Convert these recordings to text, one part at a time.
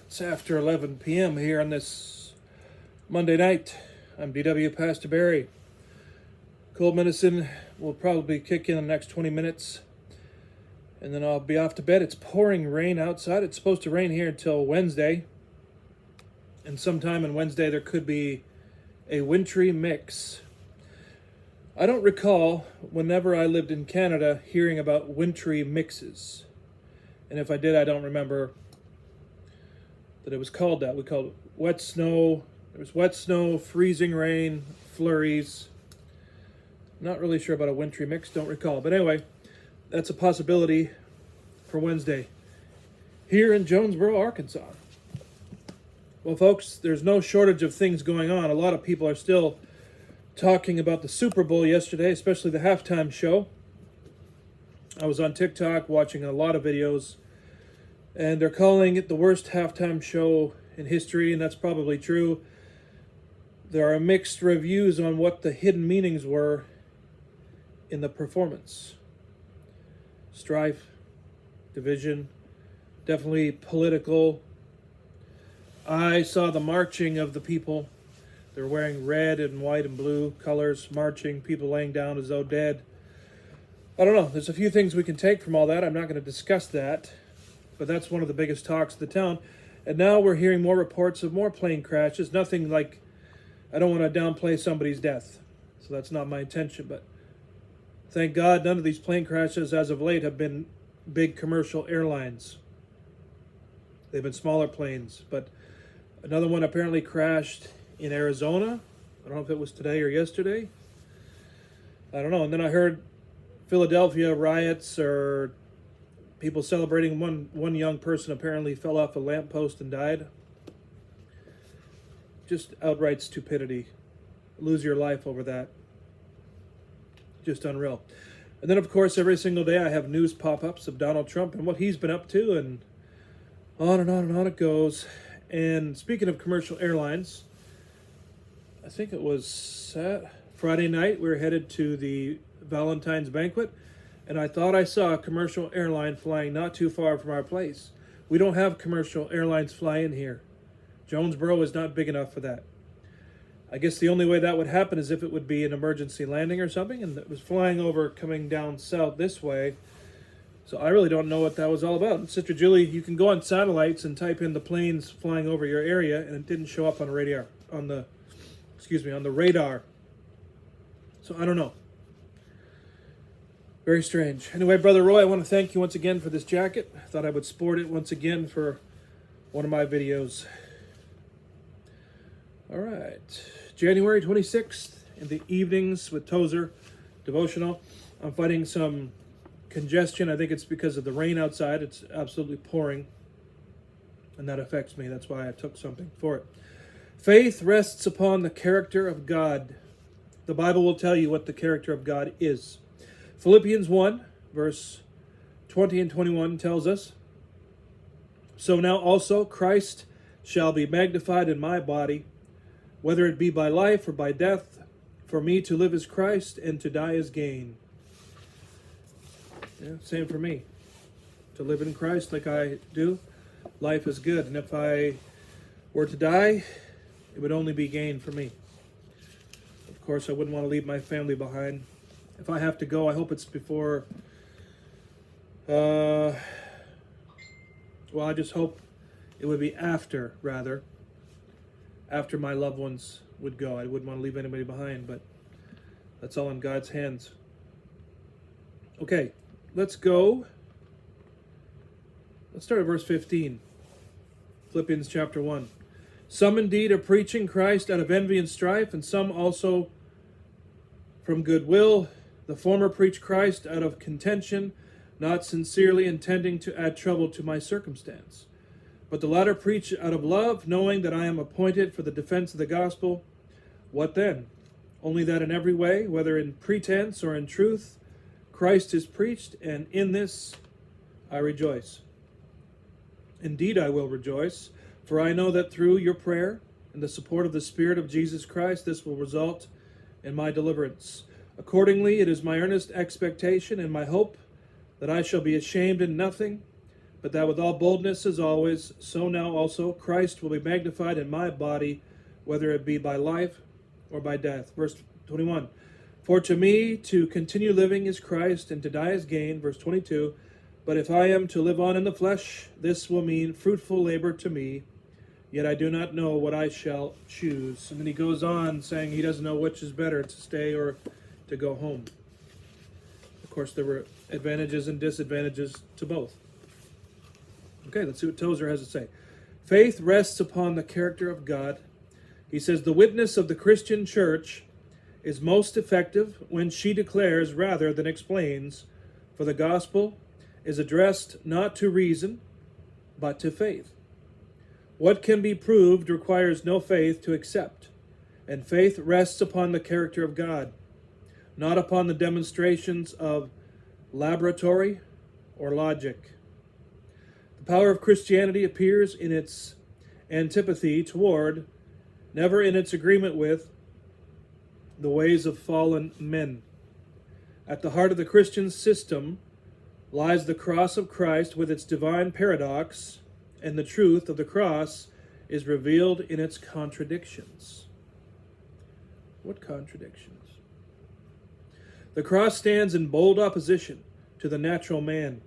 It's after 11 p.m. here on this Monday night. I'm DW Pastor Barry. Cold medicine will probably kick in the next 20 minutes, and then I'll be off to bed. It's pouring rain outside. It's supposed to rain here until Wednesday, and sometime on Wednesday there could be a wintry mix. I don't recall, whenever I lived in Canada, hearing about wintry mixes. And if I did, I don't remember that it was called that. We called it wet snow. There was wet snow, freezing rain, flurries. Not really sure about a wintry mix, don't recall. But anyway, that's a possibility for Wednesday here in Jonesboro, Arkansas. Well, folks, there's no shortage of things going on. A lot of people are still talking about the Super Bowl yesterday, especially the halftime show. I was on TikTok watching a lot of videos, and they're calling it the worst halftime show in history, and that's probably true. There are mixed reviews on what the hidden meanings were in the performance. Strife, division, definitely political. I saw the marching of the people. They're wearing red and white and blue colors, marching, people laying down as though dead. I don't know. There's a few things we can take from all that. I'm not going to discuss that, but that's one of the biggest talks of the town. And now we're hearing more reports of more plane crashes. Nothing like, I don't want to downplay somebody's death, so that's not my intention, but thank God none of these plane crashes as of late have been big commercial airlines. They've been smaller planes, but another one apparently crashed in Arizona. I don't know if it was today or yesterday. I don't know. And then I heard Philadelphia riots, or people celebrating. One young person apparently fell off a lamppost and died. Just outright stupidity. Lose your life over that. Just unreal. And then, of course, every single day I have news pop-ups of Donald Trump and what he's been up to, and on and on and on it goes. And speaking of commercial airlines, I think it was Friday night, we were headed to the Valentine's banquet, and I thought I saw a commercial airline flying not too far from our place. We don't have commercial airlines fly in here. Jonesboro is not big enough for that. I guess the only way that would happen is if it would be an emergency landing or something, and it was flying over, coming down south this way. So I really don't know what that was all about. And Sister Julie, you can go on satellites and type in the planes flying over your area, and it didn't show up on radar, on the radar. So I don't know. Very strange. Anyway, Brother Roy, I want to thank you once again for this jacket. I thought I would sport it once again for one of my videos. All right. January 26th in the evenings with Tozer devotional. I'm fighting some congestion. I think it's because of the rain outside. It's absolutely pouring, and that affects me. That's why I took something for it. Faith rests upon the character of God. The Bible will tell you what the character of God is. Philippians 1, verse 20 and 21 tells us, "So now also Christ shall be magnified in my body, whether it be by life or by death. For me to live is Christ, and to die is gain." Yeah, same for me. To live in Christ like I do, life is good. And if I were to die, it would only be gain for me. Of course, I wouldn't want to leave my family behind. If I have to go, I hope it's before, I just hope it would be after my loved ones would go. I wouldn't want to leave anybody behind, but that's all in God's hands. Okay, let's go. Let's start at verse 15. Philippians chapter 1. "Some indeed are preaching Christ out of envy and strife, and some also from goodwill. The former preach Christ out of contention, not sincerely intending to add trouble to my circumstance. But the latter preach out of love, knowing that I am appointed for the defense of the gospel. What then? Only that in every way, whether in pretense or in truth, Christ is preached, and in this I rejoice. Indeed, I will rejoice, for I know that through your prayer and the support of the Spirit of Jesus Christ, this will result in my deliverance. Accordingly, it is my earnest expectation and my hope that I shall be ashamed in nothing, but that with all boldness as always, so now also Christ will be magnified in my body, whether it be by life or by death. Verse 21. For to me to continue living is Christ, and to die is gain. Verse 22. But if I am to live on in the flesh, this will mean fruitful labor to me, yet I do not know what I shall choose. And then he goes on saying he doesn't know which is better, to stay or to go home. Of course, there were advantages and disadvantages to both. Okay, let's see what Tozer has to say. Faith rests upon the character of God. He says, the witness of the Christian church is most effective when she declares rather than explains, for the gospel is addressed not to reason, but to faith. What can be proved requires no faith to accept, and faith rests upon the character of God, not upon the demonstrations of laboratory or logic. The power of Christianity appears in its antipathy toward, never in its agreement with, the ways of fallen men. At the heart of the Christian system lies the cross of Christ with its divine paradox, and the truth of the cross is revealed in its contradictions. What contradictions? The cross stands in bold opposition to the natural man.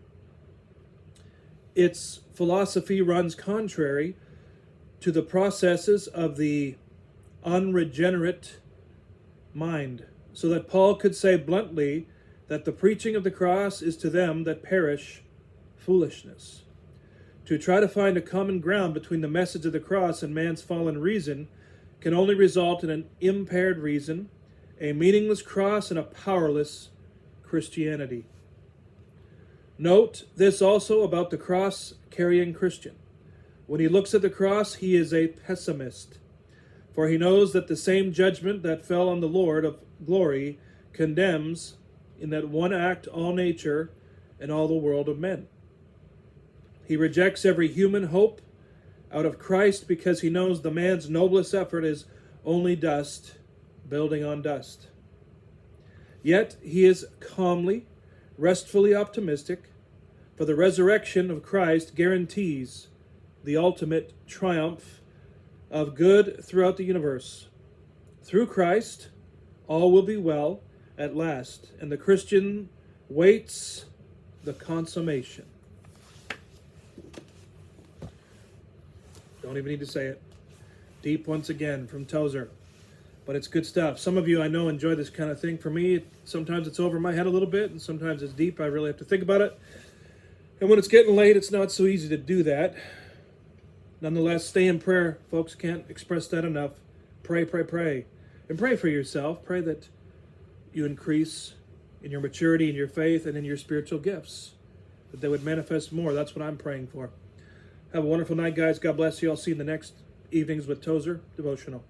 Its philosophy runs contrary to the processes of the unregenerate mind, so that Paul could say bluntly that the preaching of the cross is to them that perish foolishness. To try to find a common ground between the message of the cross and man's fallen reason can only result in an impaired reason, a meaningless cross, and a powerless Christianity. Note this also about the cross-carrying Christian. When he looks at the cross, he is a pessimist, for he knows that the same judgment that fell on the Lord of glory condemns in that one act all nature and all the world of men. He rejects every human hope out of Christ because he knows the man's noblest effort is only dust building on dust. Yet he is calmly, restfully optimistic, for the resurrection of Christ guarantees the ultimate triumph of good throughout the universe. Through Christ, all will be well at last, and the Christian waits the consummation. Don't even need to say it. Deep once again from Tozer. But it's good stuff. Some of you I know enjoy this kind of thing. For me, sometimes it's over my head a little bit, and sometimes it's deep. I really have to think about it. And when it's getting late, it's not so easy to do that. Nonetheless, stay in prayer. Folks, can't express that enough. Pray, pray, pray. And pray for yourself. Pray that you increase in your maturity, in your faith, and in your spiritual gifts. That they would manifest more. That's what I'm praying for. Have a wonderful night, guys. God bless you. I'll see you in the next Evenings with Tozer devotional.